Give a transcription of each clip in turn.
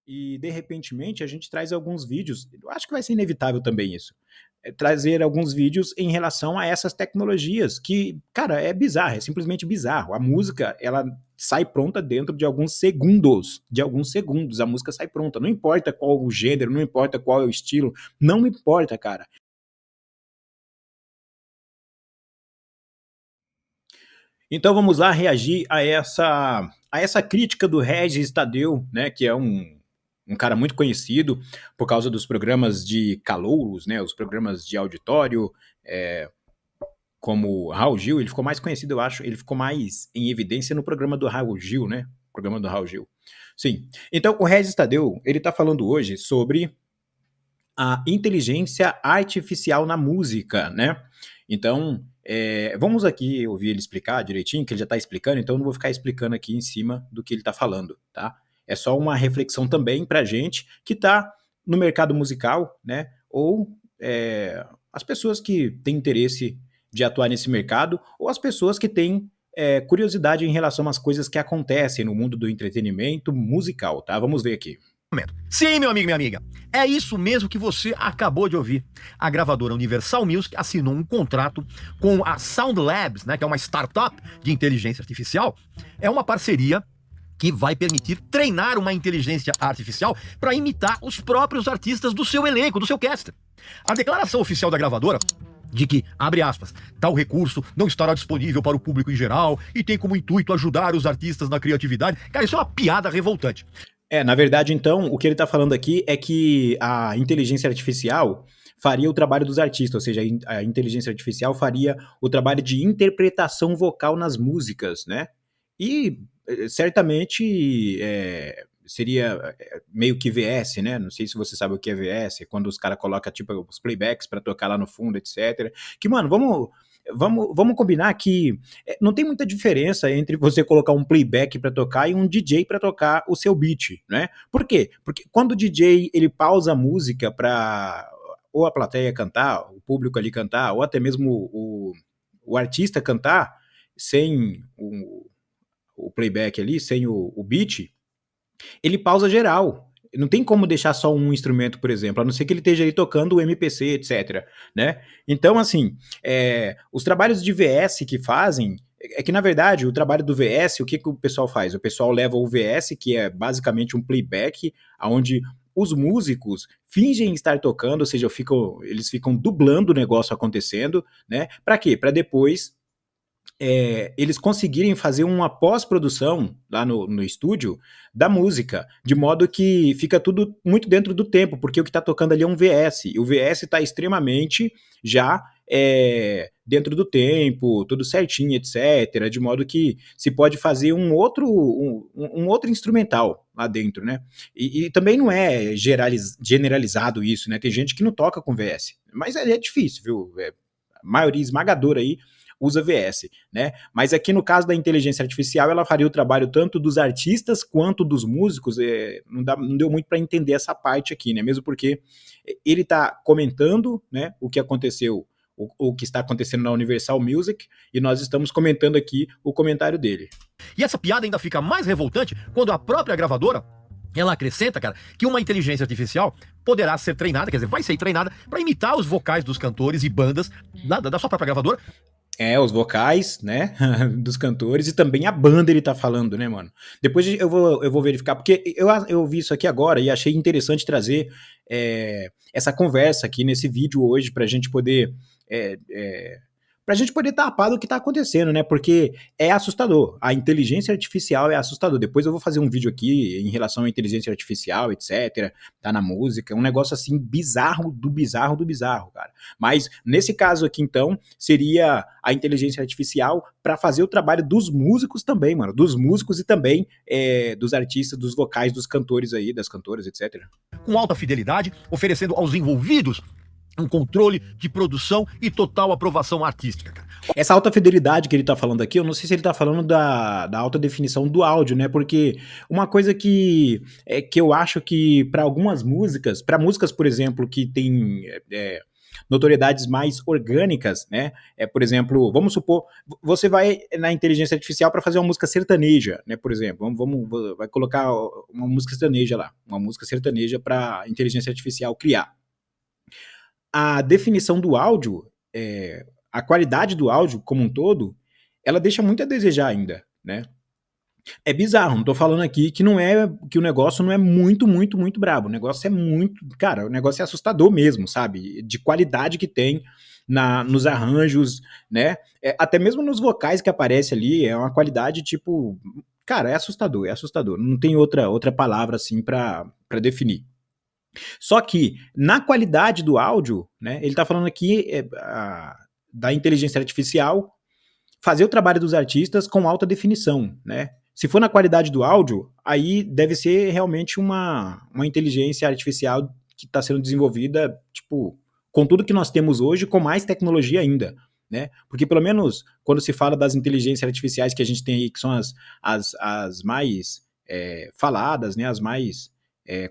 e de repentemente a gente traz alguns vídeos, eu acho que vai ser inevitável também isso, trazer alguns vídeos em relação a essas tecnologias que, cara, é bizarro, é simplesmente bizarro. A música, ela sai pronta dentro de alguns segundos a música sai pronta, não importa qual o gênero, não importa qual é o estilo, não importa, cara. Então vamos lá reagir a essa crítica do Regis Tadeu, né, que é um cara muito conhecido por causa dos programas de calouros, né, os programas de auditório, é, como Raul Gil, ele ficou mais conhecido, eu acho, ele ficou mais em evidência no programa do Raul Gil, né, programa do Raul Gil. Sim, então o Regis Tadeu, ele tá falando hoje sobre a inteligência artificial na música, né? Então, vamos aqui ouvir ele explicar direitinho, que ele já está explicando, então eu não vou ficar explicando aqui em cima do que ele está falando, tá? É só uma reflexão também para gente que está no mercado musical, né? Ou as pessoas que têm interesse de atuar nesse mercado, ou as pessoas que têm curiosidade em relação às coisas que acontecem no mundo do entretenimento musical, tá? Vamos ver aqui. Sim, meu amigo e minha amiga, é isso mesmo que você acabou de ouvir. A gravadora Universal Music assinou um contrato com a Sound Labs, né, que é uma startup de inteligência artificial. É uma parceria que vai permitir treinar uma inteligência artificial para imitar os próprios artistas do seu elenco, do seu cast. A declaração oficial da gravadora de que, abre aspas, tal recurso não estará disponível para o público em geral e tem como intuito ajudar os artistas na criatividade. Cara, isso é uma piada revoltante. Na verdade, então, o que ele está falando aqui é que a inteligência artificial faria o trabalho dos artistas, ou seja, a inteligência artificial faria o trabalho de interpretação vocal nas músicas, né? E certamente seria meio que VS, né? Não sei se você sabe o que é VS, é quando os caras colocam tipo os playbacks para tocar lá no fundo, etc. Que, mano, vamos combinar que não tem muita diferença entre você colocar um playback para tocar e um DJ para tocar o seu beat, né? Por quê? Porque quando o DJ ele pausa a música para ou a plateia cantar, o público ali cantar, ou até mesmo o artista cantar sem o playback ali, sem o beat, ele pausa geral. Não tem como deixar só um instrumento, por exemplo, a não ser que ele esteja ali tocando o MPC, etc. Né? Então, assim, os trabalhos de VS que fazem, é que, na verdade, o trabalho do VS, o que o pessoal faz? O pessoal leva o VS, que é basicamente um playback, onde os músicos fingem estar tocando, ou seja, eles ficam dublando o negócio acontecendo, né? Para quê? Para depois eles conseguirem fazer uma pós-produção lá no estúdio da música, de modo que fica tudo muito dentro do tempo, porque o que está tocando ali é um VS, e o VS está extremamente já dentro do tempo, tudo certinho, etc., de modo que se pode fazer um outro instrumental lá dentro, né? E também não é generalizado isso, né? Tem gente que não toca com VS, mas é difícil, viu? A maioria esmagadora aí usa VS, né? Mas aqui no caso da inteligência artificial, ela faria o trabalho tanto dos artistas quanto dos músicos. Não deu muito para entender essa parte aqui, né? Mesmo porque ele está comentando, né, o que aconteceu, o que está acontecendo na Universal Music, e nós estamos comentando aqui o comentário dele. E essa piada ainda fica mais revoltante quando a própria gravadora ela acrescenta, cara, que uma inteligência artificial poderá ser treinada, quer dizer, vai ser treinada para imitar os vocais dos cantores e bandas da sua própria gravadora. Os vocais, né, dos cantores e também a banda ele tá falando, né, mano? Depois eu vou verificar, porque eu vi isso aqui agora e achei interessante trazer essa conversa aqui nesse vídeo hoje pra gente poder pra gente poder tapar do que tá acontecendo, né? Porque é assustador. A inteligência artificial é assustador. Depois eu vou fazer um vídeo aqui em relação à inteligência artificial, etc. Tá na música. É um negócio assim bizarro do bizarro do bizarro, cara. Mas nesse caso aqui, então, seria a inteligência artificial para fazer o trabalho dos músicos também, mano. Dos músicos e também dos artistas, dos vocais, dos cantores aí, das cantoras, etc. Com alta fidelidade, oferecendo aos envolvidos um controle de produção e total aprovação artística, cara. Essa alta fidelidade que ele tá falando aqui, eu não sei se ele tá falando da alta definição do áudio, né? Porque uma coisa que eu acho que para algumas músicas, para músicas, por exemplo, que tem notoriedades mais orgânicas, né? Por exemplo, vamos supor, você vai na inteligência artificial para fazer uma música sertaneja, né? Por exemplo, vai colocar uma música sertaneja lá, uma música sertaneja para inteligência artificial criar. A definição do áudio, a qualidade do áudio como um todo, ela deixa muito a desejar ainda, né? É bizarro, não tô falando aqui que que o negócio não é muito, muito, muito brabo. O negócio é muito, cara, o negócio é assustador mesmo, sabe? De qualidade que tem nos arranjos, né? Até mesmo nos vocais que aparece ali, é uma qualidade tipo, cara, é assustador, é assustador. Não tem outra palavra assim pra definir. Só que na qualidade do áudio, né? Ele tá falando aqui da inteligência artificial fazer o trabalho dos artistas com alta definição, né? Se for na qualidade do áudio, aí deve ser realmente uma inteligência artificial que está sendo desenvolvida, tipo, com tudo que nós temos hoje, com mais tecnologia ainda, né? Porque pelo menos quando se fala das inteligências artificiais que a gente tem aí, que são as mais faladas, né? As mais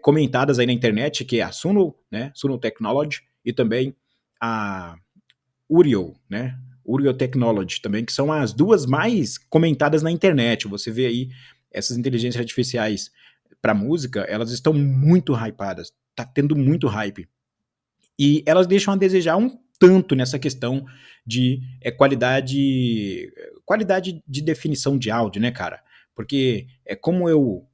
comentadas aí na internet, que é a Suno, né? Suno Technology, e também a Uriel, né? Uriel Technology também, que são as duas mais comentadas na internet. Você vê aí essas inteligências artificiais para música, elas estão muito hypadas, tá tendo muito hype. E elas deixam a desejar um tanto nessa questão de qualidade de definição de áudio, né, cara? Porque como eu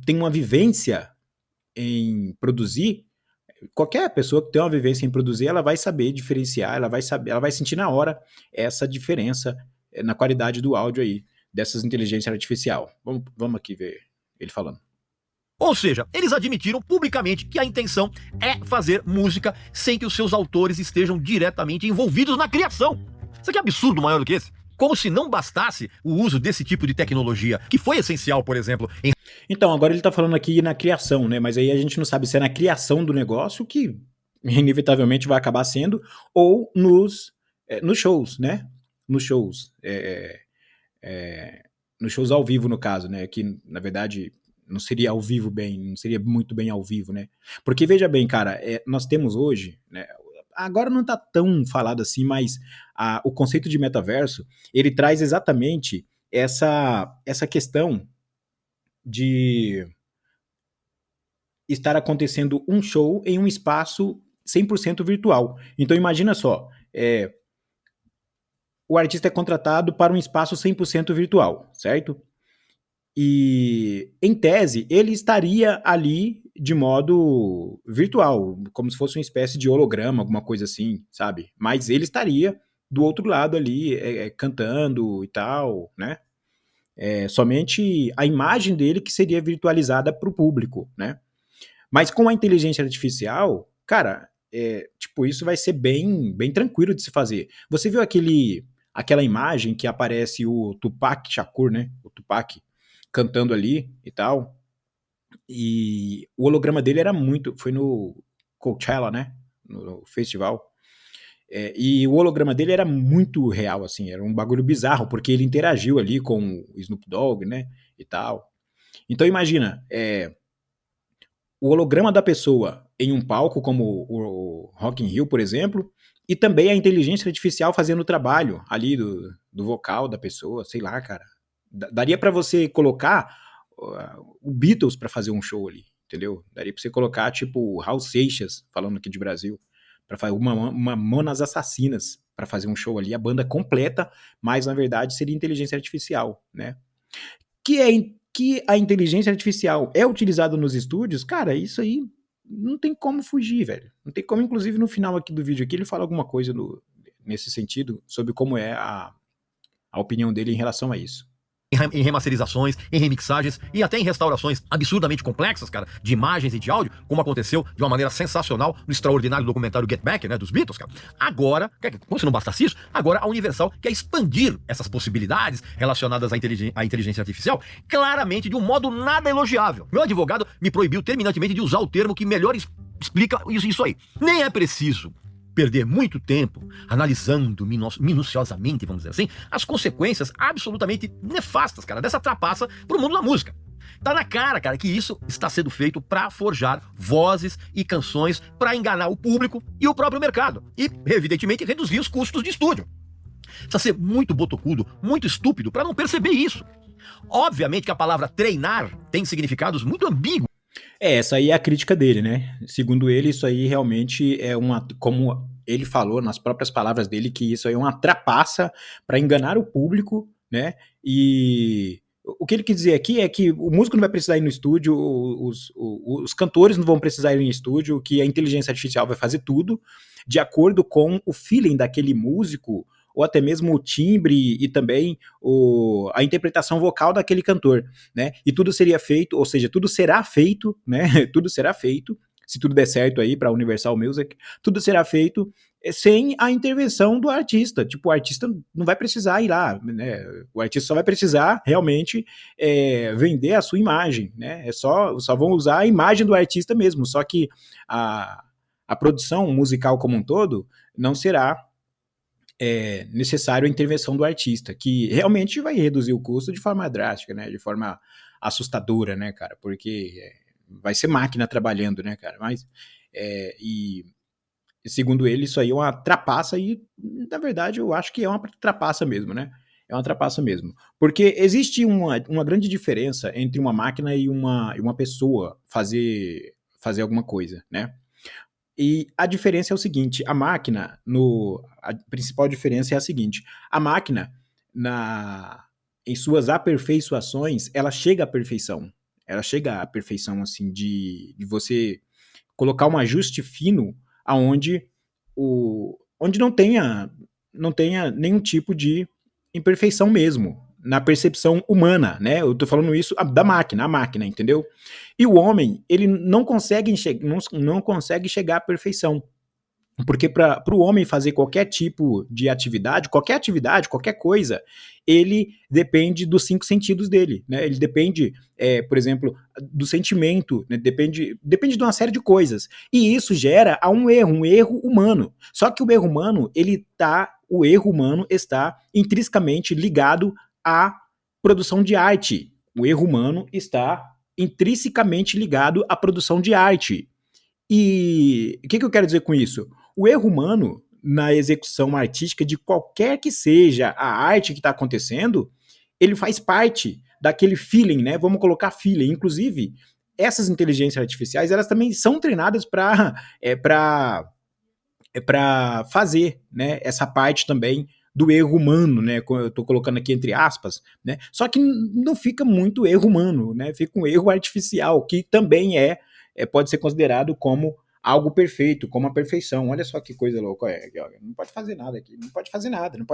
tenho uma vivência em produzir. Qualquer pessoa que tem uma vivência em produzir, ela vai saber diferenciar, ela vai sentir na hora essa diferença na qualidade do áudio aí, dessas inteligências artificiais. Vamos aqui ver ele falando. Ou seja, eles admitiram publicamente que a intenção é fazer música sem que os seus autores estejam diretamente envolvidos na criação. Isso aqui é absurdo maior do que esse. Como se não bastasse o uso desse tipo de tecnologia, que foi essencial, por exemplo, em... Então, agora ele tá falando aqui na criação, né? Mas aí a gente não sabe se é na criação do negócio, que inevitavelmente vai acabar sendo, ou nos shows, né? Nos shows. Nos shows ao vivo, no caso, né? Que, na verdade, não seria ao vivo bem, não seria muito bem ao vivo, né? Porque, veja bem, cara, nós temos hoje, né? Agora não tá tão falado assim, mas o conceito de metaverso, ele traz exatamente essa questão de estar acontecendo um show em um espaço 100% virtual. Então imagina só, o artista é contratado para um espaço 100% virtual, certo? E, em tese, ele estaria ali de modo virtual, como se fosse uma espécie de holograma, alguma coisa assim, sabe? Mas ele estaria do outro lado ali, cantando e tal, né? Somente a imagem dele que seria virtualizada para o público, né? Mas com a inteligência artificial, cara, tipo, isso vai ser bem, bem tranquilo de se fazer. Você viu aquela imagem que aparece o Tupac Shakur, né? O Tupac cantando ali e tal. E o holograma dele era muito... Foi no Coachella, né? No festival. E o holograma dele era muito real, assim. Era um bagulho bizarro, porque ele interagiu ali com o Snoop Dogg, né? E tal. Então imagina, o holograma da pessoa em um palco como o Rock in Rio, por exemplo, e também a inteligência artificial fazendo o trabalho ali do vocal da pessoa, sei lá, cara. Daria pra você colocar o Beatles pra fazer um show ali, entendeu? Daria pra você colocar, tipo, o Raul Seixas, falando aqui de Brasil, pra fazer uma Mamonas Assassinas pra fazer um show ali, a banda completa, mas na verdade seria inteligência artificial, né? Que a inteligência artificial é utilizada nos estúdios, cara, isso aí não tem como fugir, velho. Não tem como, inclusive, no final aqui do vídeo aqui, ele fala alguma coisa nesse sentido, sobre como é a opinião dele em relação a isso. Em remasterizações, em remixagens e até em restaurações absurdamente complexas, cara, de imagens e de áudio, como aconteceu de uma maneira sensacional no extraordinário documentário Get Back, né, dos Beatles, cara. Agora, como se não bastasse isso, agora a Universal quer expandir essas possibilidades relacionadas à inteligência artificial, claramente de um modo nada elogiável. Meu advogado me proibiu terminantemente de usar o termo que melhor explica isso aí. Nem é preciso perder muito tempo analisando minuciosamente, vamos dizer assim, as consequências absolutamente nefastas, cara, dessa trapaça pro mundo da música. Tá na cara, que isso está sendo feito para forjar vozes e canções para enganar o público e o próprio mercado. E, evidentemente, reduzir os custos de estúdio. Precisa ser muito botocudo, muito estúpido para não perceber isso. Obviamente que a palavra treinar tem significados muito ambíguos. Essa aí é a crítica dele, né? Segundo ele, isso aí realmente é como ele falou nas próprias palavras dele, que isso aí é uma trapaça para enganar o público, né? E o que ele quis dizer aqui é que o músico não vai precisar ir no estúdio, os cantores não vão precisar ir no estúdio, que a inteligência artificial vai fazer tudo de acordo com o feeling daquele músico, ou até mesmo o timbre e também a interpretação vocal daquele cantor, né? E tudo seria feito, ou seja, tudo será feito, né? Tudo será feito, se tudo der certo aí para Universal Music, tudo será feito sem a intervenção do artista. Tipo, o artista não vai precisar ir lá, né? O artista só vai precisar realmente vender a sua imagem, né? Só vão usar a imagem do artista mesmo, só que a produção musical como um todo não será necessário a intervenção do artista, que realmente vai reduzir o custo de forma drástica, né? De forma assustadora, né, cara? Porque vai ser máquina trabalhando, né, cara? Mas, e segundo ele, isso aí é uma trapaça e, na verdade, eu acho que é uma trapaça mesmo, né? É uma trapaça mesmo. Porque existe uma grande diferença entre uma máquina e uma pessoa fazer alguma coisa, né? E a diferença é o seguinte, a máquina, a principal diferença é a seguinte, a máquina, em suas aperfeiçoações, ela chega à perfeição. Ela chega à perfeição, assim, de você colocar um ajuste fino aonde onde não tenha nenhum tipo de imperfeição mesmo, na percepção humana, né? Eu tô falando isso da máquina, a máquina, entendeu? E o homem, ele não consegue não consegue chegar à perfeição. Porque para o homem fazer qualquer tipo de atividade, qualquer coisa, ele depende dos 5 sentidos dele, né? Ele depende, por exemplo, do sentimento, né? Depende de uma série de coisas. E isso gera um erro humano. Só que o erro humano está intrinsecamente ligado à produção de arte. O erro humano está intrinsecamente ligado à produção de arte. E o que eu quero dizer com isso? O erro humano na execução artística de qualquer que seja a arte que está acontecendo, ele faz parte daquele feeling, né? Vamos colocar feeling. Inclusive, essas inteligências artificiais, elas também são treinadas para fazer, né, essa parte também do erro humano, né? Eu estou colocando aqui entre aspas, né? Só que não fica muito erro humano, né? Fica um erro artificial, que também pode ser considerado como algo perfeito, como a perfeição. Olha só que coisa louca. Não pode fazer nada aqui. Não pode fazer nada aqui. Não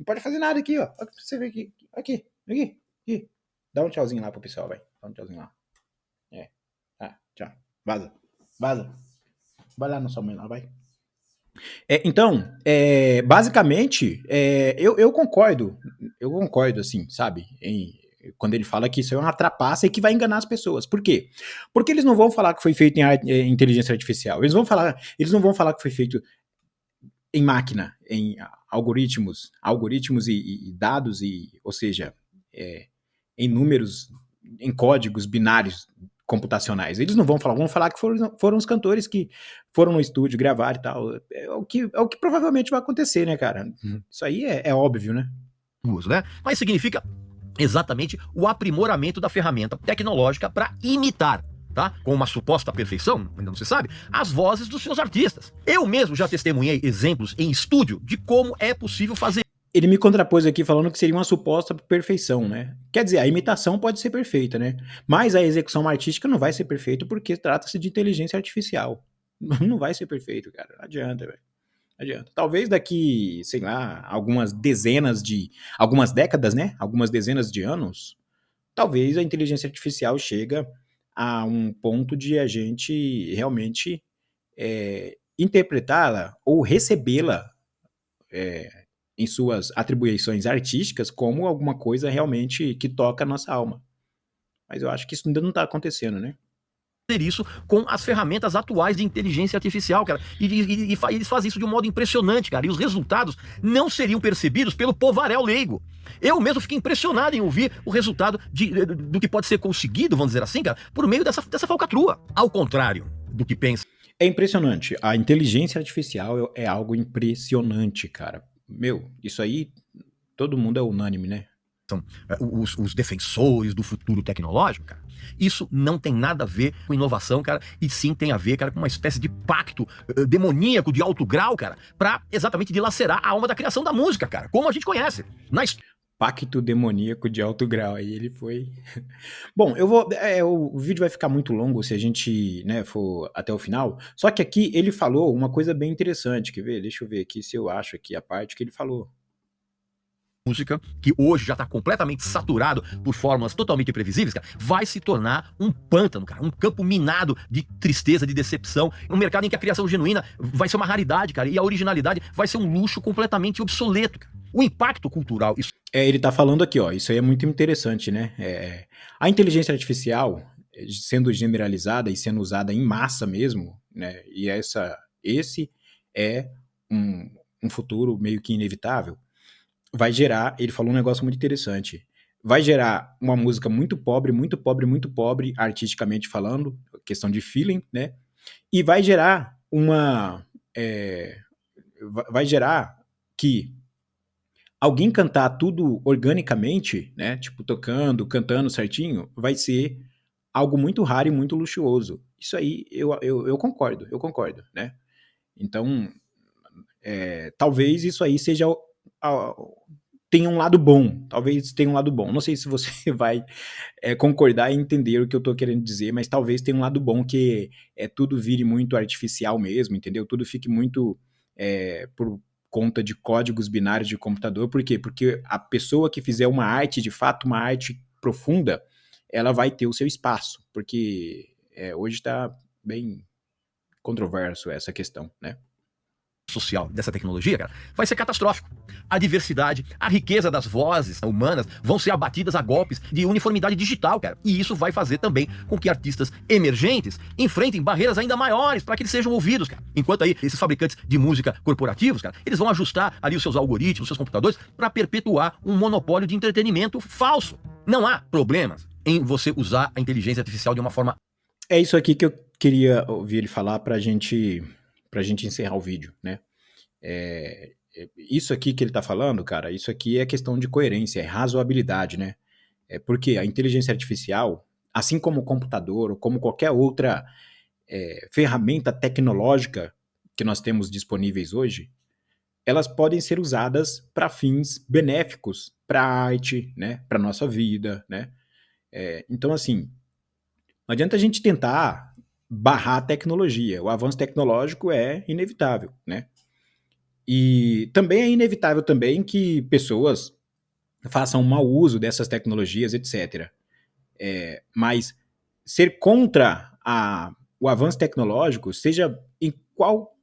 pode fazer nada aqui, ó. Você vê aqui. Aqui. Dá um tchauzinho lá pro pessoal, vai. Dá um tchauzinho lá. Tchau. Vaza. Vai lá na sua mãe lá, vai. Então, basicamente, eu concordo, assim, sabe, quando ele fala que isso é uma trapaça e que vai enganar as pessoas. Por quê? Porque eles não vão falar que foi feito em inteligência artificial, eles não vão falar que foi feito em máquina, em algoritmos e dados, ou seja, em números, em códigos binários computacionais. Eles não vão falar que foram os cantores que foram no estúdio gravar e tal. É o que provavelmente vai acontecer, né, cara? Isso aí é óbvio, né? Mas significa exatamente o aprimoramento da ferramenta tecnológica para imitar, tá? Com uma suposta perfeição, ainda não se sabe, as vozes dos seus artistas. Eu mesmo já testemunhei exemplos em estúdio de como é possível fazer. Ele me contrapôs aqui falando que seria uma suposta perfeição, né? Quer dizer, a imitação pode ser perfeita, né? Mas a execução artística não vai ser perfeita porque trata-se de inteligência artificial. Não vai ser perfeito, cara. Não adianta, velho. Não adianta. Talvez daqui, sei lá, algumas décadas, né? Algumas dezenas de anos, talvez a inteligência artificial chega a um ponto de a gente realmente interpretá-la ou recebê-la em suas atribuições artísticas como alguma coisa realmente que toca a nossa alma. Mas eu acho que isso ainda não está acontecendo, né? isso com as ferramentas atuais de inteligência artificial, cara. E eles fazem isso de um modo impressionante, cara. E os resultados não seriam percebidos pelo povaréu leigo. Eu mesmo fiquei impressionado em ouvir o resultado do que pode ser conseguido, vamos dizer assim, cara, por meio dessa falcatrua. Ao contrário do que pensa. É impressionante. A inteligência artificial é algo impressionante, cara. Meu, isso aí todo mundo é unânime, né? Os defensores do futuro tecnológico, cara. Isso não tem nada a ver com inovação, cara, e sim tem a ver, cara, com uma espécie de pacto demoníaco de alto grau, cara, pra exatamente dilacerar a alma da criação da música, cara, como a gente conhece. Pacto demoníaco de alto grau, aí ele foi... Bom, o vídeo vai ficar muito longo se a gente, né, for até o final, só que aqui ele falou uma coisa bem interessante, quer ver? Deixa eu ver aqui se eu acho aqui a parte que ele falou. Música, que hoje já está completamente saturado por fórmulas totalmente imprevisíveis, cara, vai se tornar um pântano, cara, um campo minado de tristeza, de decepção, um mercado em que a criação genuína vai ser uma raridade, cara, e a originalidade vai ser um luxo completamente obsoleto, cara. O impacto cultural... Ele tá falando aqui, ó, isso aí é muito interessante, né? A inteligência artificial sendo generalizada e sendo usada em massa mesmo, né? E esse é um futuro meio que inevitável. Vai gerar, ele falou um negócio muito interessante, vai gerar uma música muito pobre, muito pobre, muito pobre, artisticamente falando, questão de feeling, né? E vai gerar vai gerar que alguém cantar tudo organicamente, né? Tipo, tocando, cantando certinho, vai ser algo muito raro e muito luxuoso. Isso aí eu concordo, né? Então, talvez isso aí seja... tem um lado bom, talvez tenha um lado bom. Não sei se você vai concordar e entender o que eu tô querendo dizer, mas talvez tenha um lado bom que tudo vire muito artificial mesmo, entendeu? Tudo fique muito por conta de códigos binários de computador. Por quê? Porque a pessoa que fizer uma arte, de fato, uma arte profunda, ela vai ter o seu espaço, porque hoje está bem controverso essa questão, né? Social dessa tecnologia, cara, vai ser catastrófico. A diversidade, a riqueza das vozes humanas vão ser abatidas a golpes de uniformidade digital, cara. E isso vai fazer também com que artistas emergentes enfrentem barreiras ainda maiores para que eles sejam ouvidos, cara. Enquanto aí, esses fabricantes de música corporativos, cara, eles vão ajustar ali os seus algoritmos, os seus computadores, para perpetuar um monopólio de entretenimento falso. Não há problemas em você usar a inteligência artificial de uma forma... É isso aqui que eu queria ouvir ele falar pra gente encerrar o vídeo, né? Isso aqui que ele tá falando, cara, isso aqui é questão de coerência, é razoabilidade, né? Porque a inteligência artificial, assim como o computador ou como qualquer outra ferramenta tecnológica que nós temos disponíveis hoje, elas podem ser usadas para fins benéficos, para a arte, né? Para nossa vida, né? Então, assim, não adianta a gente tentar barrar a tecnologia. O avanço tecnológico é inevitável, né? E também é inevitável também que pessoas façam mau uso dessas tecnologias, etc. Mas ser contra o avanço tecnológico, seja em qual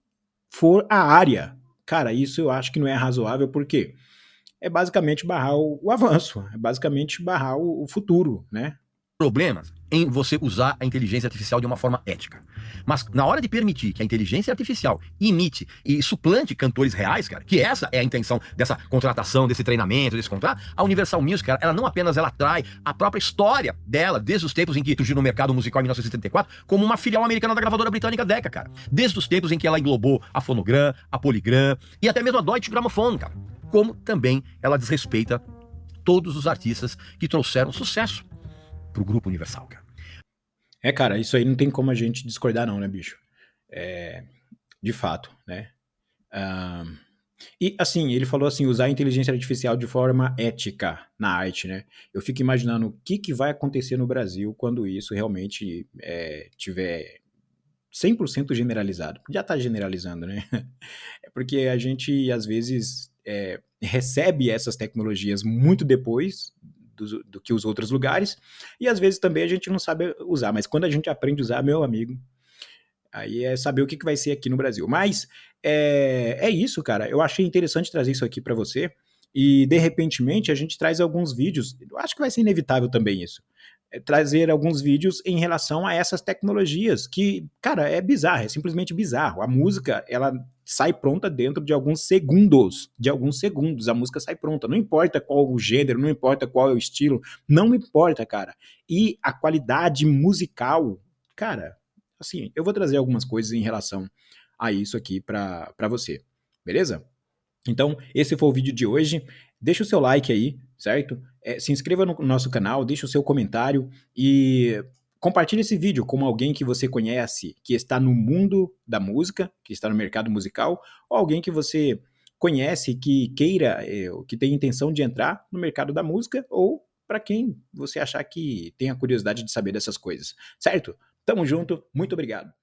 for a área, cara, isso eu acho que não é razoável, porque é basicamente barrar o avanço, é basicamente barrar o futuro, né? Problemas em você usar a inteligência artificial de uma forma ética. Mas na hora de permitir que a inteligência artificial imite e suplante cantores reais, cara, que essa é a intenção dessa contratação, desse treinamento, desse contrato, a Universal Music, cara, ela não apenas ela trai a própria história dela, desde os tempos em que surgiu no mercado musical em 1974, como uma filial americana da gravadora britânica Decca, cara. Desde os tempos em que ela englobou a Phonogram, a Polygram e até mesmo a Deutsche Grammophon, cara. Como também ela desrespeita todos os artistas que trouxeram sucesso pro grupo Universal, cara. Cara, isso aí não tem como a gente discordar não, né, bicho? De fato, né? E, assim, ele falou assim, usar a inteligência artificial de forma ética na arte, né? Eu fico imaginando o que vai acontecer no Brasil quando isso realmente tiver 100% generalizado. Já tá generalizando, né? Porque a gente, às vezes, recebe essas tecnologias muito depois do que os outros lugares, e às vezes também a gente não sabe usar, mas quando a gente aprende a usar, meu amigo, aí é saber o que vai ser aqui no Brasil. Mas é isso, cara, eu achei interessante trazer isso aqui para você, e de repentemente a gente traz alguns vídeos, eu acho que vai ser inevitável também isso, trazer alguns vídeos em relação a essas tecnologias, que, cara, é bizarro, é simplesmente bizarro. A música, ela sai pronta dentro de alguns segundos, a música sai pronta, não importa qual o gênero, não importa qual é o estilo, não importa, cara. E a qualidade musical, cara, assim, eu vou trazer algumas coisas em relação a isso aqui pra você, beleza? Então, esse foi o vídeo de hoje. Deixa o seu like aí, certo? Se inscreva no nosso canal, deixa o seu comentário e compartilhe esse vídeo com alguém que você conhece, que está no mundo da música, que está no mercado musical, ou alguém que você conhece que queira, que tem intenção de entrar no mercado da música, ou para quem você achar que tem a curiosidade de saber dessas coisas, certo? Tamo junto, muito obrigado.